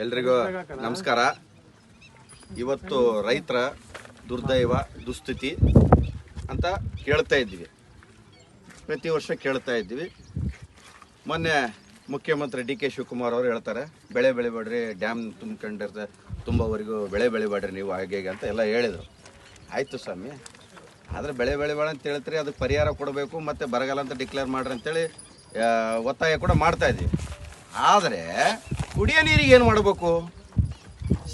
ಎಲ್ರಿಗೂ ನಮಸ್ಕಾರ. ಇವತ್ತು ರೈತರ ದುರ್ದೈವ ದುಸ್ಥಿತಿ ಅಂತ ಕೇಳ್ತಾ ಇದ್ದೀವಿ, ಪ್ರತಿ ವರ್ಷ ಕೇಳ್ತಾ ಇದ್ದೀವಿ. ಮೊನ್ನೆ ಮುಖ್ಯಮಂತ್ರಿ ಡಿ ಕೆ ಶಿವಕುಮಾರ್ ಅವರು ಹೇಳ್ತಾರೆ, ಬೆಳೆ ಬೆಳಿಬೇಡ್ರಿ, ಡ್ಯಾಮ್ ತುಂಬಿಕೊಂಡಿರ್ತ ತುಂಬವರೆಗೂ ಬೆಳೆ ಬೆಳಿಬೇಡ್ರಿ ನೀವು ಹಾಗೆ ಅಂತ ಎಲ್ಲ ಹೇಳಿದರು. ಆಯಿತು ಸ್ವಾಮಿ, ಆದರೆ ಬೆಳೆ ಬೆಳಿಬೇಡ ಅಂತ ಹೇಳ್ತೀರಿ, ಅದಕ್ಕೆ ಪರಿಹಾರ ಕೊಡಬೇಕು ಮತ್ತು ಬರಗಾಲ ಅಂತ ಡಿಕ್ಲೇರ್ ಮಾಡ್ರಿ ಅಂತೇಳಿ ಒತ್ತಾಯ ಕೂಡ ಮಾಡ್ತಾಯಿದ್ದೀವಿ. ಆದರೆ ಕುಡಿಯೋ ನೀರಿಗೆ ಏನು ಮಾಡಬೇಕು?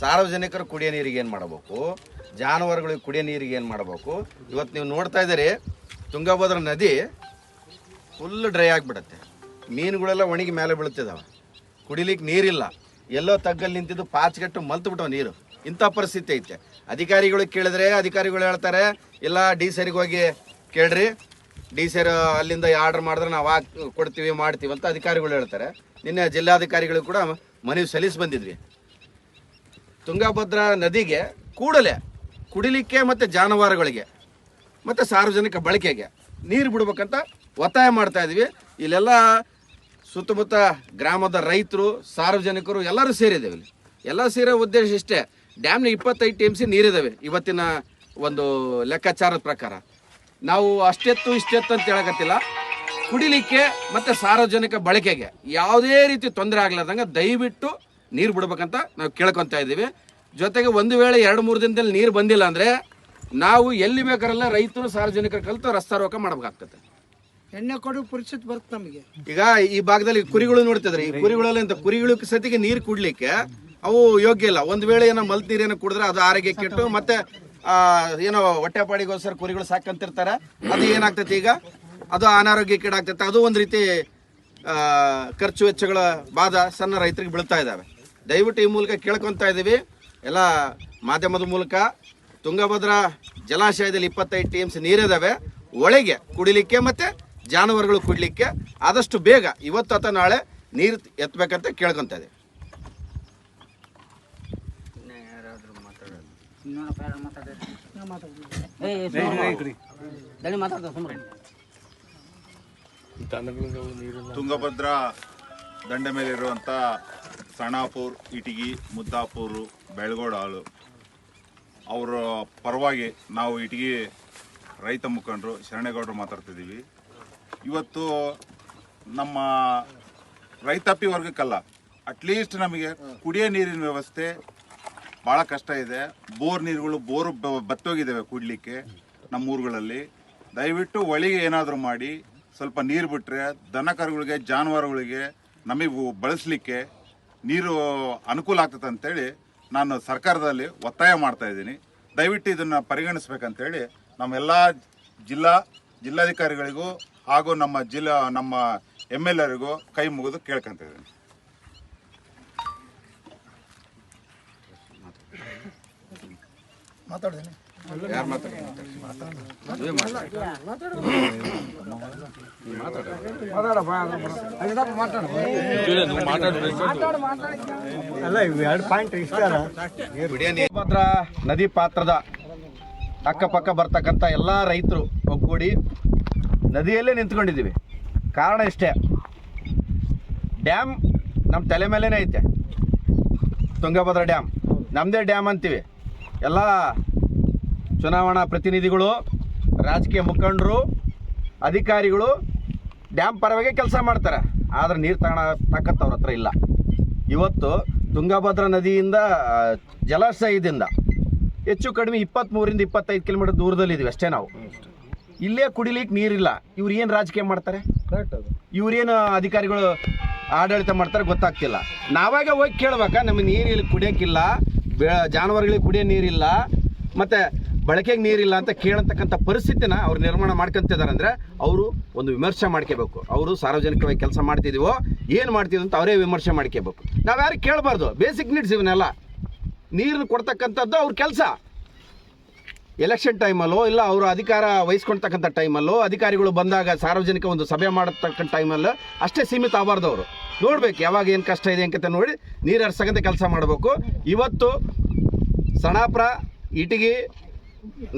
ಸಾರ್ವಜನಿಕರು ಕುಡಿಯೋ ನೀರಿಗೆ ಏನು ಮಾಡಬೇಕು? ಜಾನುವಾರುಗಳಿಗೆ ಕುಡಿಯೋ ನೀರಿಗೆ ಏನು ಮಾಡಬೇಕು? ಇವತ್ತು ನೀವು ನೋಡ್ತಾ ಇದ್ದೀರಿ, ತುಂಗಭದ್ರಾ ನದಿ ಫುಲ್ ಡ್ರೈ ಆಗಿಬಿಡತ್ತೆ, ಮೀನುಗಳೆಲ್ಲ ಒಣಗಿ ಮೇಲೆ ಬೀಳ್ತಿದ್ದಾವೆ, ಕುಡಿಲಿಕ್ಕೆ ನೀರಿಲ್ಲ. ಎಲ್ಲೋ ತಗ್ಗಲ್ಲಿ ನಿಂತಿದ್ದು ಪಾಚ್ಗೆಟ್ಟು ಮಲ್ತು ನೀರು. ಇಂಥ ಪರಿಸ್ಥಿತಿ ಐತೆ. ಅಧಿಕಾರಿಗಳಿಗೆ ಕೇಳಿದ್ರೆ ಅಧಿಕಾರಿಗಳು ಹೇಳ್ತಾರೆ, ಇಲ್ಲ ಡಿ ಸರಿಗೆ ಹೋಗಿ ಕೇಳ್ರಿ, ಡಿ ಸರ್ ಅಲ್ಲಿಂದ ಆರ್ಡರ್ ಮಾಡಿದ್ರೆ ನಾವು ಕೊಡ್ತೀವಿ ಮಾಡ್ತೀವಿ ಅಂತ ಅಧಿಕಾರಿಗಳು ಹೇಳ್ತಾರೆ. ನಿನ್ನೆ ಜಿಲ್ಲಾಧಿಕಾರಿಗಳು ಕೂಡ ಮನವಿ ಸಲ್ಲಿಸಿ ಬಂದಿದ್ವಿ. ತುಂಗಭದ್ರಾ ನದಿಗೆ ಕೂಡಲೇ ಕುಡಿಲಿಕ್ಕೆ ಮತ್ತು ಜಾನುವಾರುಗಳಿಗೆ ಮತ್ತು ಸಾರ್ವಜನಿಕ ಬಳಕೆಗೆ ನೀರು ಬಿಡ್ಬೇಕಂತ ಒತ್ತಾಯ ಮಾಡ್ತಾ ಇದ್ವಿ. ಇಲ್ಲೆಲ್ಲ ಸುತ್ತಮುತ್ತ ಗ್ರಾಮದ ರೈತರು, ಸಾರ್ವಜನಿಕರು ಎಲ್ಲರೂ ಸೇರಿದ್ದೇವೆ. ಇಲ್ಲಿ ಎಲ್ಲ ಸೇರೋ ಉದ್ದೇಶ ಇಷ್ಟೇ, ಡ್ಯಾಮ್ನ 25 TMC ನೀರಿದ್ದಾವೆ ಇವತ್ತಿನ ಒಂದು ಲೆಕ್ಕಾಚಾರದ ಪ್ರಕಾರ. ನಾವು ಅಷ್ಟೆತ್ತು ಇಷ್ಟೆತ್ತು ಅಂತ ಹೇಳಕತ್ತಿಲ್ಲ, ಕುಡಿಲಿಕ್ಕೆ ಮತ್ತು ಸಾರ್ವಜನಿಕ ಬಳಕೆಗೆ ಯಾವುದೇ ರೀತಿ ತೊಂದರೆ ಆಗ್ಲಾರ್ದಂಗೆ ದಯವಿಟ್ಟು ನೀರು ಬಿಡ್ಬೇಕಂತ ನಾವು ಕೇಳ್ಕೊತಾ ಇದ್ದೀವಿ. ಜೊತೆಗೆ ಒಂದು ವೇಳೆ 2-3 ದಿನದಲ್ಲಿ ನೀರು ಬಂದಿಲ್ಲ ಅಂದರೆ ನಾವು ಎಲ್ಲಿ ಬೇಕಾರಲ್ಲ ರೈತರು ಸಾರ್ವಜನಿಕರು ಕಲಿತು ರಸ್ತಾರೋಕ ಮಾಡಬೇಕಾಗ್ತದೆ. ಎಣ್ಣೆ ಕೊಡೋ ಪರಿಸ್ಥಿತಿ ಬರುತ್ತೆ ನಮಗೆ. ಈಗ ಈ ಭಾಗದಲ್ಲಿ ಕುರಿಗಳು ನೋಡ್ತಿದ್ರಿ, ಈ ಕುರಿಗಳಲ್ಲಿ ಅಂತ ಕುರಿಗಳು ಸತಿಗೆ ನೀರು ಕುಡ್ಲಿಕ್ಕೆ ಅವು ಯೋಗ್ಯ ಇಲ್ಲ. ಒಂದು ವೇಳೆ ಏನೋ ಮಲ್ತ್ ನೀರೇನೋ ಕುಡಿದ್ರೆ ಅದು ಆರೋಗ್ಯ ಕೆಟ್ಟು ಮತ್ತೆ ಏನೋ ಹೊಟ್ಟೆಪಾಡಿಗೋಸ್ಕರ ಕುರಿಗಳು ಸಾಕಂತಿರ್ತಾರೆ, ಅದು ಏನಾಗ್ತೈತಿ ಈಗ ಅದು ಅನಾರೋಗ್ಯಕ್ಕೀಡಾಗ್ತೈತೆ. ಅದು ಒಂದು ರೀತಿ ಖರ್ಚು ವೆಚ್ಚಗಳ ಬಾಧ ಸಣ್ಣ ರೈತರಿಗೆ ಬೀಳ್ತಾ ಇದ್ದಾವೆ. ದಯವಿಟ್ಟು ಈ ಮೂಲಕ ಕೇಳ್ಕೊತಾ ಇದ್ದೀವಿ ಎಲ್ಲ ಮಾಧ್ಯಮದ ಮೂಲಕ, ತುಂಗಭದ್ರಾ ಜಲಾಶಯದಲ್ಲಿ 25 TMC ನೀರಿದ್ದಾವೆ, ಒಳಗೆ ಕುಡಿಲಿಕ್ಕೆ ಮತ್ತು ಜಾನುವಾರುಗಳು ಕುಡಿಲಿಕ್ಕೆ ಆದಷ್ಟು ಬೇಗ ಇವತ್ತು ಅಥವಾ ನಾಳೆ ನೀರು ಎತ್ತಬೇಕಂತ ಕೇಳ್ಕೊತಾ ಇದ್ದೀವಿ. ತುಂಗಭದ್ರಾ ದಂಡೆ ಮೇಲಿರುವಂಥ ಸಣಾಪುರ್, ಇಟಗಿ, ಮುದ್ದಾಪುರ, ಬೆಳಗೋಡಾಳು ಅವರ ಪರವಾಗಿ ನಾವು ಇಟಗಿ ರೈತ ಮುಖಂಡರು ಶರಣೇಗೌಡರು ಮಾತಾಡ್ತಿದ್ದೀವಿ. ಇವತ್ತು ನಮ್ಮ ರೈತಾಪಿ ವರ್ಗಕ್ಕಲ್ಲ, ಅಟ್ಲೀಸ್ಟ್ ನಮಗೆ ಕುಡಿಯೋ ನೀರಿನ ವ್ಯವಸ್ಥೆ ಭಾಳ ಕಷ್ಟ ಇದೆ. ಬೋರ್ ನೀರುಗಳು ಬತ್ತೋಗಿದ್ದಾವೆ ಕುಡಲಿಕ್ಕೆ ನಮ್ಮ ಊರುಗಳಲ್ಲಿ. ದಯವಿಟ್ಟು ಒಳಗೆ ಏನಾದರೂ ಮಾಡಿ ಸ್ವಲ್ಪ ನೀರು ಬಿಟ್ಟರೆ ದನ ಕರುಗಳಿಗೆ, ಜಾನುವಾರುಗಳಿಗೆ ನಮಗೆ ಬಳಸಲಿಕ್ಕೆ ನೀರು ಅನುಕೂಲ ಆಗ್ತದೆ ಅಂತೇಳಿ ನಾನು ಸರ್ಕಾರದಲ್ಲಿ ಒತ್ತಾಯ ಮಾಡ್ತಾ ಇದ್ದೀನಿ. ದಯವಿಟ್ಟು ಇದನ್ನು ಪರಿಗಣಿಸ್ಬೇಕಂತೇಳಿ ನಮ್ಮೆಲ್ಲ ಜಿಲ್ಲಾಧಿಕಾರಿಗಳಿಗೂ ಹಾಗೂ ನಮ್ಮ MLAರಿಗೂ ಕೈ ಮುಗಿದು ಕೇಳ್ಕೊಂತ ಇದ್ದೀನಿ. ತುಂಗಭದ್ರಾ ನದಿ ಪಾತ್ರದ ಅಕ್ಕಪಕ್ಕ ಬರ್ತಕ್ಕಂಥ ಎಲ್ಲ ರೈತರು ಒಗ್ಗೂಡಿ ನದಿಯಲ್ಲೇ ನಿಂತ್ಕೊಂಡಿದ್ದೀವಿ. ಕಾರಣ ಇಷ್ಟೇ, ಡ್ಯಾಮ್ ನಮ್ಮ ತಲೆ ಮೇಲೇ ಐತೆ. ತುಂಗಭದ್ರಾ ಡ್ಯಾಮ್ ನಮ್ಮದೇ ಡ್ಯಾಮ್ ಅಂತೀವಿ. ಎಲ್ಲ ಚುನಾವಣಾ ಪ್ರತಿನಿಧಿಗಳು, ರಾಜಕೀಯ ಮುಖಂಡರು, ಅಧಿಕಾರಿಗಳು ಡ್ಯಾಮ್ ಪರವಾಗಿ ಕೆಲಸ ಮಾಡ್ತಾರೆ, ಆದರೆ ನೀರು ತಾಕತ್ತು ಅವ್ರ ಹತ್ರ ಇಲ್ಲ. ಇವತ್ತು ತುಂಗಭದ್ರಾ ನದಿಯಿಂದ ಜಲಾಶಯದಿಂದ ಹೆಚ್ಚು ಕಡಿಮೆ 23-25 ಕಿಲೋಮೀಟರ್ ದೂರದಲ್ಲಿದ್ದೀವಿ ಅಷ್ಟೇ ನಾವು. ಇಲ್ಲೇ ಕುಡಿಲಿಕ್ಕೆ ನೀರಿಲ್ಲ. ಇವ್ರು ಏನು ರಾಜಕೀಯ ಮಾಡ್ತಾರೆ, ಇವ್ರೇನು ಅಧಿಕಾರಿಗಳು ಆಡಳಿತ ಮಾಡ್ತಾರೆ ಗೊತ್ತಾಗ್ತಿಲ್ಲ. ನಾವಾಗ ಹೋಗಿ ಕೇಳ್ಬೇಕಾ, ನಮಗೆ ನೀರು ಕುಡಿಯೋಕ್ಕಿಲ್ಲ, ಜಾನುವಾರುಗಳಿಗೆ ಕುಡಿಯೋ ನೀರಿಲ್ಲ, ಮತ್ತು ಬಳಕೆಗೆ ನೀರಿಲ್ಲ ಅಂತ ಕೇಳತಕ್ಕಂಥ ಪರಿಸ್ಥಿತಿನ ಅವ್ರು ನಿರ್ಮಾಣ ಮಾಡ್ಕೊತಿದ್ದಾರೆ. ಅಂದರೆ ಅವರು ಒಂದು ವಿಮರ್ಶೆ ಮಾಡ್ಕೋಬೇಕು. ಅವರು ಸಾರ್ವಜನಿಕವಾಗಿ ಕೆಲಸ ಮಾಡ್ತಿದ್ದೀವೋ ಏನು ಮಾಡ್ತಿದ್ವಿ ಅಂತ ಅವರೇ ವಿಮರ್ಶೆ ಮಾಡ್ಕೋಬೇಕು. ನಾವು ಯಾರು ಕೇಳಬಾರ್ದು. ಬೇಸಿಕ್ ನೀಡ್ಸ್ ಇವನ್ನೆಲ್ಲ ನೀರನ್ನು ಕೊಡ್ತಕ್ಕಂಥದ್ದು ಅವ್ರ ಕೆಲಸ. ಎಲೆಕ್ಷನ್ ಟೈಮಲ್ಲೋ ಇಲ್ಲ ಅವರು ಅಧಿಕಾರ ವಹಿಸ್ಕೊಳ್ತಕ್ಕಂಥ ಟೈಮಲ್ಲೋ, ಅಧಿಕಾರಿಗಳು ಬಂದಾಗ ಸಾರ್ವಜನಿಕ ಒಂದು ಸಭೆ ಮಾಡತಕ್ಕಂಥ ಟೈಮಲ್ಲೋ ಅಷ್ಟೇ ಸೀಮಿತ ಆಗಬಾರ್ದು. ಅವರು ನೋಡ್ಬೇಕು ಯಾವಾಗ ಏನು ಕಷ್ಟ ಇದೆ ಅಂತ ನೋಡಿ ನೀರು ಹರಿಸಕ್ಕಂಥ ಕೆಲಸ ಮಾಡಬೇಕು. ಇವತ್ತು ಸಣಾಪುರ, ಇಟಗಿ,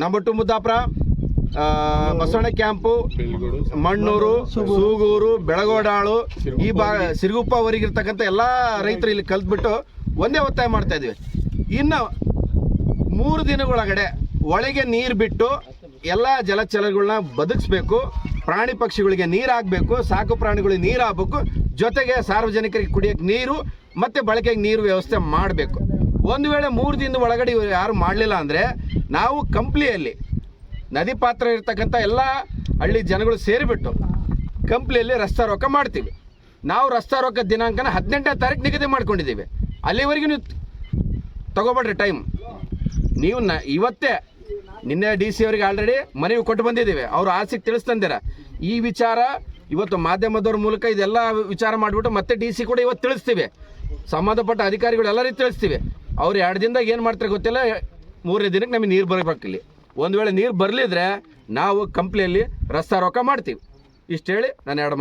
ನಂಬರ್ 2 ಮುದ್ದಾಪುರ, ಬಸವಣ್ಣ ಕ್ಯಾಂಪು, ಮಣ್ಣೂರು, ಸೂಗೂರು, ಬೆಳಗೋಡಾಳು, ಈ ಸಿರುಗುಪ್ಪವರೆಗಿರ್ತಕ್ಕಂಥ ಎಲ್ಲ ರೈತರು ಇಲ್ಲಿ ಕಲ್ತ್ಬಿಟ್ಟು ಒಂದೇ ಒತ್ತಾಯ ಮಾಡ್ತಾ ಇದ್ವಿ. ಇನ್ನು 3 ದಿನಗಳೊಳಗಡೆ ಒಳಗೆ ನೀರು ಬಿಟ್ಟು ಎಲ್ಲ ಜಲಚರಗಳನ್ನ ಬದುಕಿಸ್ಬೇಕು, ಪ್ರಾಣಿ ಪಕ್ಷಿಗಳಿಗೆ ನೀರು ಹಾಕಬೇಕು, ಸಾಕು ಪ್ರಾಣಿಗಳಿಗೆ ನೀರು ಹಾಕಬೇಕು, ಜೊತೆಗೆ ಸಾರ್ವಜನಿಕರಿಗೆ ಕುಡಿಯೋಕ್ಕೆ ನೀರು ಮತ್ತು ಬಳಕೆಗೆ ನೀರು ವ್ಯವಸ್ಥೆ ಮಾಡಬೇಕು. ಒಂದು ವೇಳೆ 3 ದಿನದ ಒಳಗಡೆ ಇವರು ಯಾರು ಮಾಡಲಿಲ್ಲ ಅಂದರೆ ನಾವು ಕಂಪ್ಲಿಯಲ್ಲಿ ನದಿ ಪಾತ್ರ ಇರ್ತಕ್ಕಂಥ ಎಲ್ಲ ಹಳ್ಳಿ ಜನಗಳು ಸೇರಿಬಿಟ್ಟು ಕಂಪ್ಲಿಯಲ್ಲಿ ರಸ್ತಾ ರೋಕ ಮಾಡ್ತೀವಿ. ನಾವು ರಸ್ತಾ ರೋಕ ದಿನಾಂಕನ 18ನೇ ತಾರೀಕು ನಿಗದಿ ಮಾಡ್ಕೊಂಡಿದ್ದೀವಿ. ಅಲ್ಲಿವರೆಗೂ ನೀವು ತಗೋಬೇಡ್ರಿ ಟೈಮ್. ನೀವು ಇವತ್ತೇ ನಿನ್ನೆ DC ಅವರಿಗೆ ಆಲ್ರೆಡಿ ಮನವಿ ಕೊಟ್ಟು ಬಂದಿದ್ದೀವಿ. ಅವರು ಆಸಕ್ತಿ ತಿಳಿಸ್ತಂದಿರ ಈ ವಿಚಾರ ಇವತ್ತು ಮಾಧ್ಯಮದವ್ರ ಮೂಲಕ ಇದೆಲ್ಲ ವಿಚಾರ ಮಾಡಿಬಿಟ್ಟು ಮತ್ತೆ DC ಕೂಡ ಇವತ್ತು ತಿಳಿಸ್ತೀವಿ. ಸಂಬಂಧಪಟ್ಟ ಅಧಿಕಾರಿಗಳು ಎಲ್ಲರಿಗೂ ತಿಳಿಸ್ತೀವಿ. ಅವ್ರು 2 ದಿನದಾಗ ಏನು ಮಾಡ್ತಾರೆ ಗೊತ್ತಿಲ್ಲ, 3ನೇ ದಿನಕ್ಕೆ ನಮಗೆ ನೀರು ಬರಬೇಕು ಇಲ್ಲಿ. ಒಂದು ವೇಳೆ ನೀರು ಬರಲಿದ್ರೆ ನಾವು ಕಂಪ್ನಿಯಲ್ಲಿ ರಸ್ತಾ ರೋಕ ಮಾಡ್ತೀವಿ. ಇಷ್ಟು ಹೇಳಿ ನಾನು 2 ಮಾತು